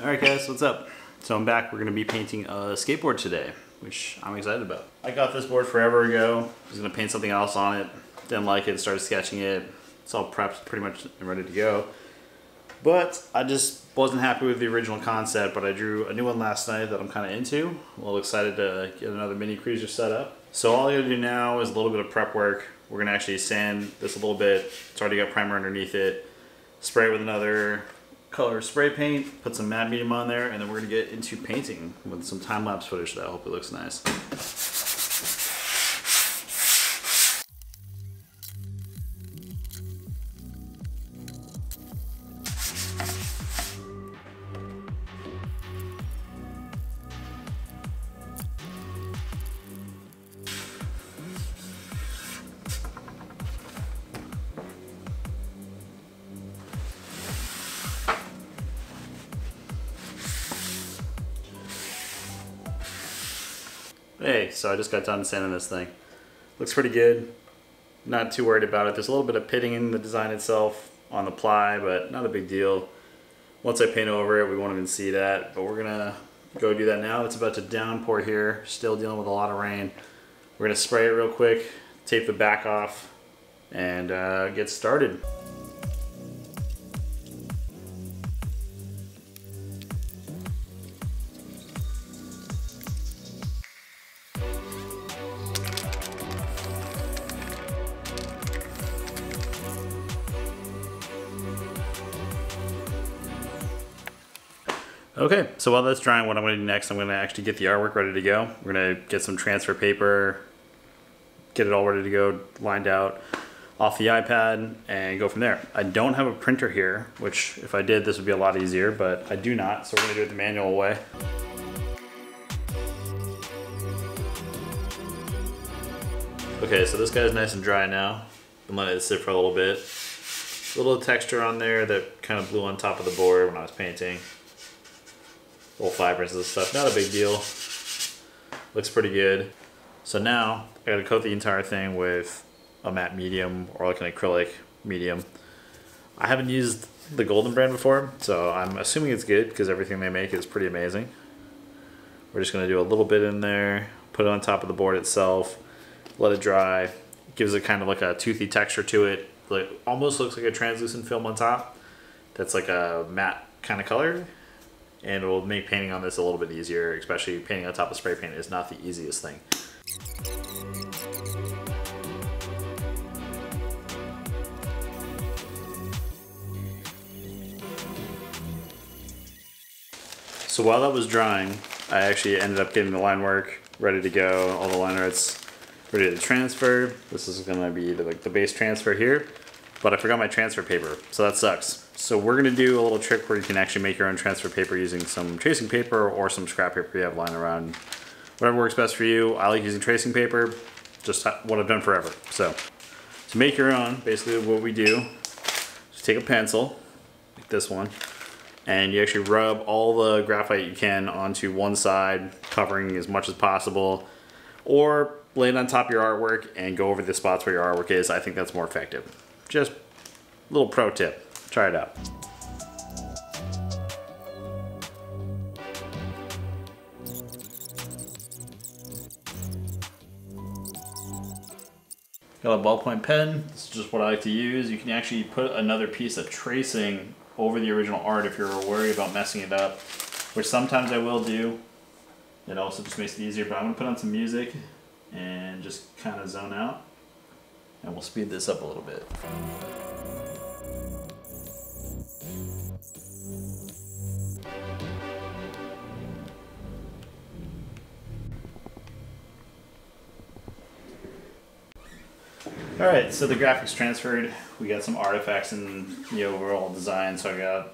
Alright guys, what's up? So I'm back. We're going to be painting a skateboard today, which I'm excited about. I got this board forever ago. I was going to paint something else on it. Didn't like it, started sketching it. It's all prepped pretty much and ready to go. But I just wasn't happy with the original concept, but I drew a new one last night that I'm kind of into. I'm a little excited to get another mini cruiser set up. So all I gotta do now is a little bit of prep work. We're going to actually sand this a little bit. It's already got primer underneath it. Spray it with another color spray paint, put some matte medium on there, and then we're going to get into painting with some time-lapse footage that I hope it looks nice. Hey, so I just got done sanding this thing. Looks pretty good. Not too worried about it. There's a little bit of pitting in the design itself on the ply, but not a big deal. Once I paint over it, we won't even see that, but we're gonna go do that now. It's about to downpour here, still dealing with a lot of rain. We're gonna spray it real quick, tape the back off, and get started. Okay, so while that's drying, what I'm going to do next, I'm going to actually get the artwork ready to go. We're going to get some transfer paper, get it all ready to go, lined out off the iPad, and go from there. I don't have a printer here, which if I did, this would be a lot easier, but I do not, so we're going to do it the manual way. Okay, so this guy's nice and dry now. I'm letting it sit for a little bit. A little texture on there that kind of blew on top of the board when I was painting. Little fibers and stuff, not a big deal. Looks pretty good. So now I gotta coat the entire thing with a matte medium or like an acrylic medium. I haven't used the Golden brand before, so I'm assuming it's good because everything they make is pretty amazing. We're just gonna do a little bit in there, put it on top of the board itself, let it dry. Gives it kind of like a toothy texture to it. Like almost looks like a translucent film on top. That's like a matte kind of color. And it will make painting on this a little bit easier, especially painting on top of spray paint is not the easiest thing. So while that was drying, I actually ended up getting the line work ready to go, all the line arts ready to transfer. This is gonna be the base transfer here, but I forgot my transfer paper, so that sucks. So we're gonna do a little trick where you can actually make your own transfer paper using some tracing paper or some scrap paper you have lying around. Whatever works best for you. I like using tracing paper, just what I've done forever. So to make your own, basically what we do is take a pencil, like this one, and you actually rub all the graphite you can onto one side, covering as much as possible, or lay it on top of your artwork and go over the spots where your artwork is. I think that's more effective. Just a little pro tip. Try it out. Got a ballpoint pen. This is just what I like to use. You can actually put another piece of tracing over the original art if you're worried about messing it up, which sometimes I will do. It also just makes it easier, but I'm gonna put on some music and just kind of zone out, and we'll speed this up a little bit. Alright, so the graphics transferred. We got some artifacts in the overall design, so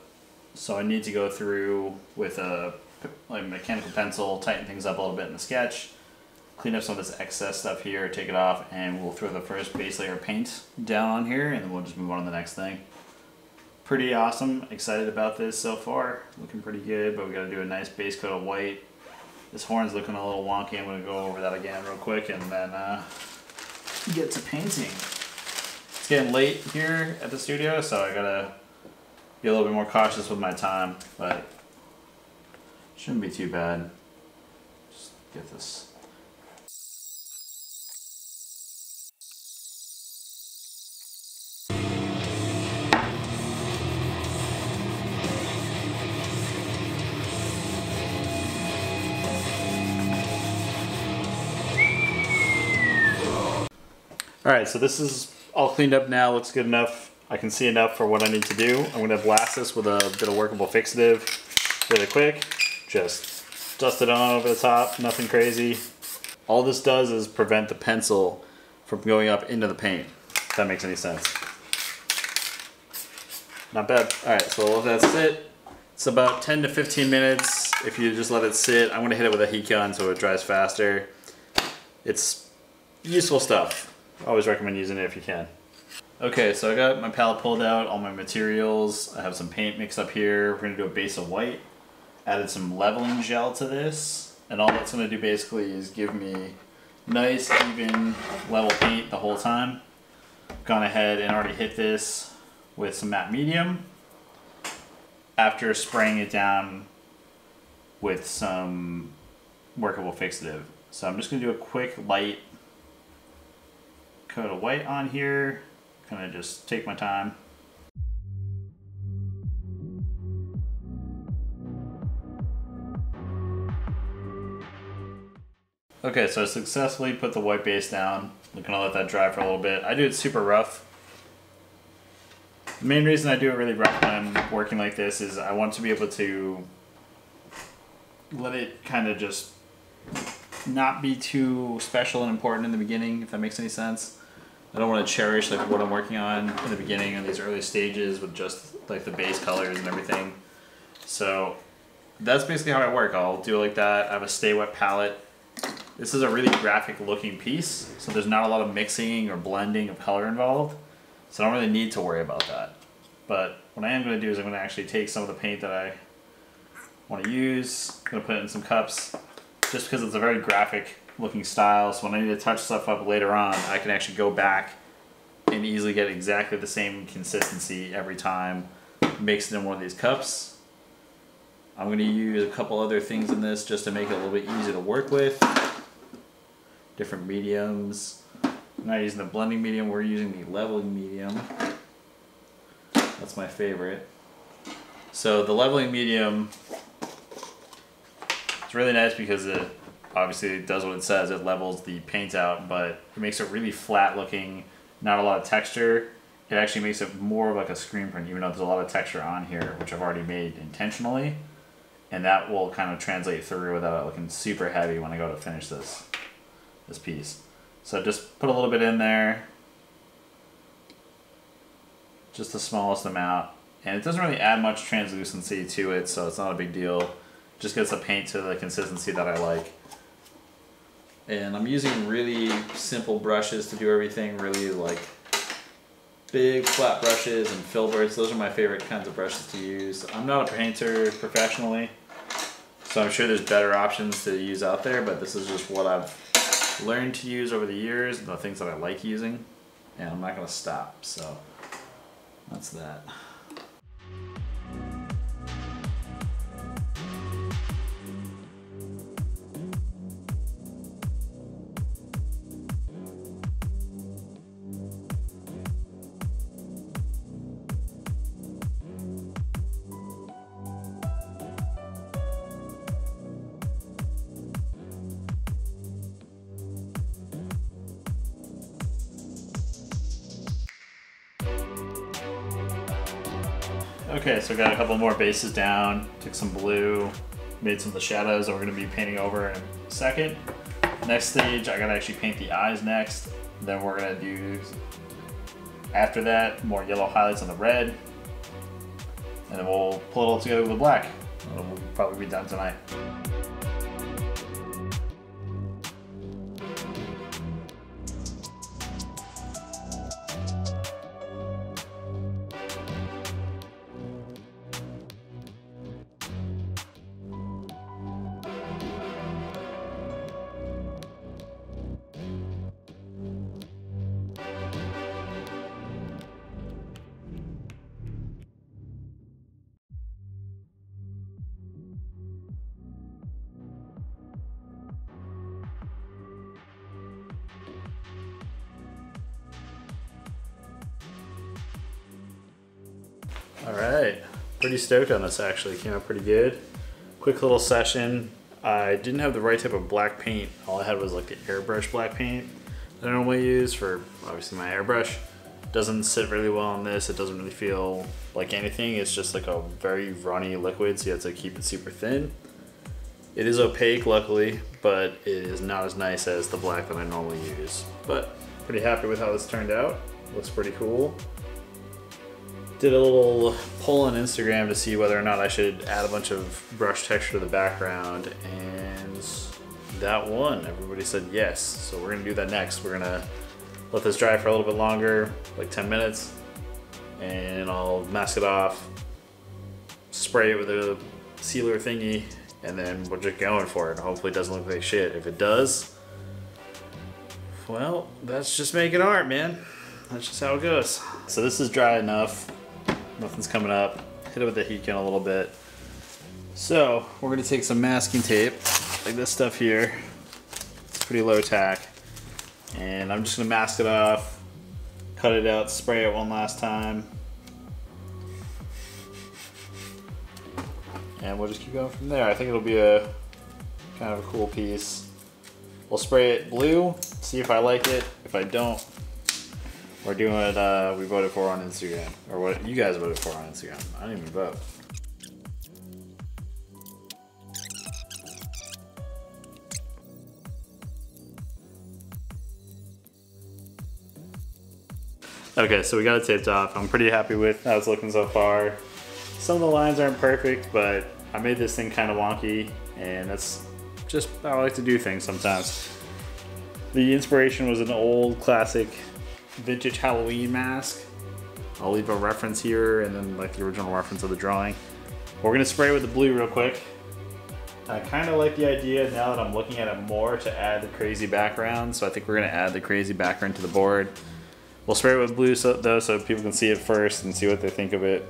I need to go through with a mechanical pencil, tighten things up a little bit in the sketch, clean up some of this excess stuff here, take it off, and we'll throw the first base layer of paint down on here, and then we'll just move on to the next thing. Pretty awesome, excited about this so far. Looking pretty good, but we gotta do a nice base coat of white. This horn's looking a little wonky. I'm gonna go over that again real quick and then get to painting. It's getting late here at the studio, so I gotta be a little bit more cautious with my time, but Shouldn't be too bad. Just get this. Alright, so this is all cleaned up now, looks good enough. I can see enough for what I need to do. I'm going to blast this with a bit of workable fixative really quick. Just dust it on over the top, nothing crazy. All this does is prevent the pencil from going up into the paint, if that makes any sense. Not bad. Alright, so we'll let that sit. It's about 10 to 15 minutes. If you just let it sit, I'm going to hit it with a heat gun so it dries faster. It's useful stuff. I always recommend using it if you can. Okay, so I got my palette pulled out, all my materials. I have some paint mixed up here. We're going to do a base of white. Added some leveling gel to this. And all that's going to do basically is give me nice, even, level paint the whole time. Gone ahead and already hit this with some matte medium after spraying it down with some workable fixative. So I'm just going to do a quick light coat of white on here, kind of just take my time. Okay, so I successfully put the white base down. I'm gonna let that dry for a little bit. I do it super rough. The main reason I do it really rough when I'm working like this is I want to be able to let it kind of just not be too special and important in the beginning, if that makes any sense. I don't want to cherish like what I'm working on in the beginning and these early stages with just like the base colors and everything. So that's basically how I work. I'll do it like that. I have a Stay Wet palette. This is a really graphic looking piece, so there's not a lot of mixing or blending of color involved. So I don't really need to worry about that. But what I am going to do is I'm going to actually take some of the paint that I want to use. I'm going to put it in some cups just because it's a very graphic looking style, so when I need to touch stuff up later on, I can actually go back and easily get exactly the same consistency every time, mix it in one of these cups. I'm going to use a couple other things in this just to make it a little bit easier to work with. Different mediums. I'm not using the blending medium, we're using the leveling medium. That's my favorite. So the leveling medium, it's really nice because it obviously it does what it says, it levels the paint out, but it makes it really flat looking, not a lot of texture. It actually makes it more of like a screen print, even though there's a lot of texture on here, which I've already made intentionally. And that will kind of translate through without it looking super heavy when I go to finish this piece. So just put a little bit in there, just the smallest amount. And it doesn't really add much translucency to it, so it's not a big deal. Just gets the paint to the consistency that I like. And I'm using really simple brushes to do everything, really like big flat brushes and filberts. Those are my favorite kinds of brushes to use. I'm not a painter professionally, so I'm sure there's better options to use out there, but this is just what I've learned to use over the years, and the things that I like using, and I'm not going to stop, so that's that. Okay, so I got a couple more bases down, took some blue, made some of the shadows that we're going to be painting over in a second. Next stage, I got to actually paint the eyes next. Then we're going to do, after that, more yellow highlights on the red. And then we'll pull it all together with the black. It'll probably be done tonight. Pretty stoked on this actually, came out pretty good. Quick little session. I didn't have the right type of black paint. All I had was like the airbrush black paint that I normally use for obviously my airbrush. Doesn't sit really well on this. It doesn't really feel like anything. It's just like a very runny liquid, so you have to keep it super thin. It is opaque, luckily, but it is not as nice as the black that I normally use. But pretty happy with how this turned out. Looks pretty cool. Did a little poll on Instagram to see whether or not I should add a bunch of brush texture to the background, and that won. Everybody said yes, so we're gonna do that next. We're gonna let this dry for a little bit longer, like 10 minutes, and I'll mask it off, spray it with a sealer thingy, and then we're just going for it. Hopefully it doesn't look like shit. If it does, well, that's just making art, man. That's just how it goes. So this is dry enough. Nothing's coming up. Hit it with the heat gun a little bit. So we're gonna take some masking tape, like this stuff here. It's pretty low tack. And I'm just gonna mask it off, cut it out, spray it one last time. And we'll just keep going from there. I think it'll be a kind of a cool piece. We'll spray it blue, see if I like it. If I don't, we're doing what we voted for on Instagram, or what you guys voted for on Instagram. I didn't even vote. Okay, so we got it taped off. I'm pretty happy with how it's looking so far. Some of the lines aren't perfect, but I made this thing kind of wonky, and that's just how I like to do things sometimes. The inspiration was an old classic vintage Halloween mask. I'll leave a reference here and then like the original reference of the drawing. We're gonna spray with the blue real quick. I kind of like the idea now that I'm looking at it more to add the crazy background, so I think we're gonna add the crazy background to the board. We'll spray it with blue though, so people can see it first and see what they think of it.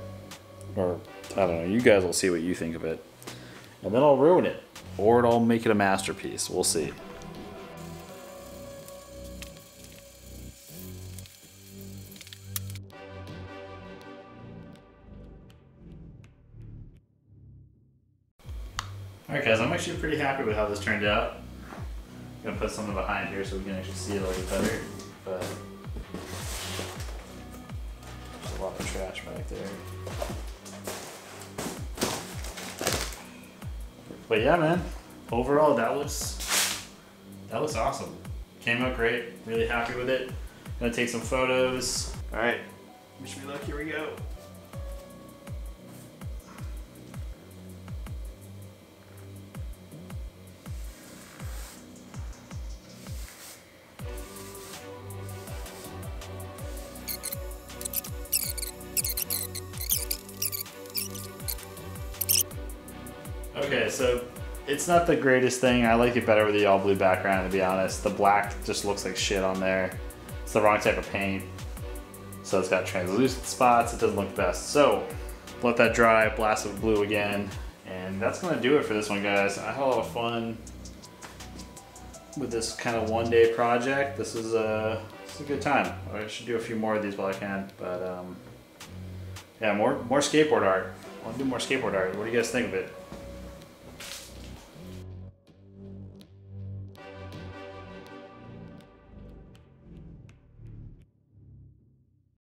Or, I don't know, you guys will see what you think of it. And then I'll ruin it. Or I'll make it a masterpiece. We'll see. Alright guys, I'm actually pretty happy with how this turned out. I'm gonna put something behind here so we can actually see it a little bit better. But there's a lot of trash back there. But yeah, man, overall that looks awesome. Came out great, really happy with it. Gonna take some photos. All right, wish me luck, here we go. Okay, so it's not the greatest thing. I like it better with the all blue background, to be honest. The black just looks like shit on there. It's the wrong type of paint. So it's got translucent spots. It doesn't look the best. So let that dry, blast it with blue again. And that's gonna do it for this one, guys. I had a lot of fun with this kind of one-day project. This is a good time. I should do a few more of these while I can. But yeah, more skateboard art. I want to do more skateboard art. What do you guys think of it?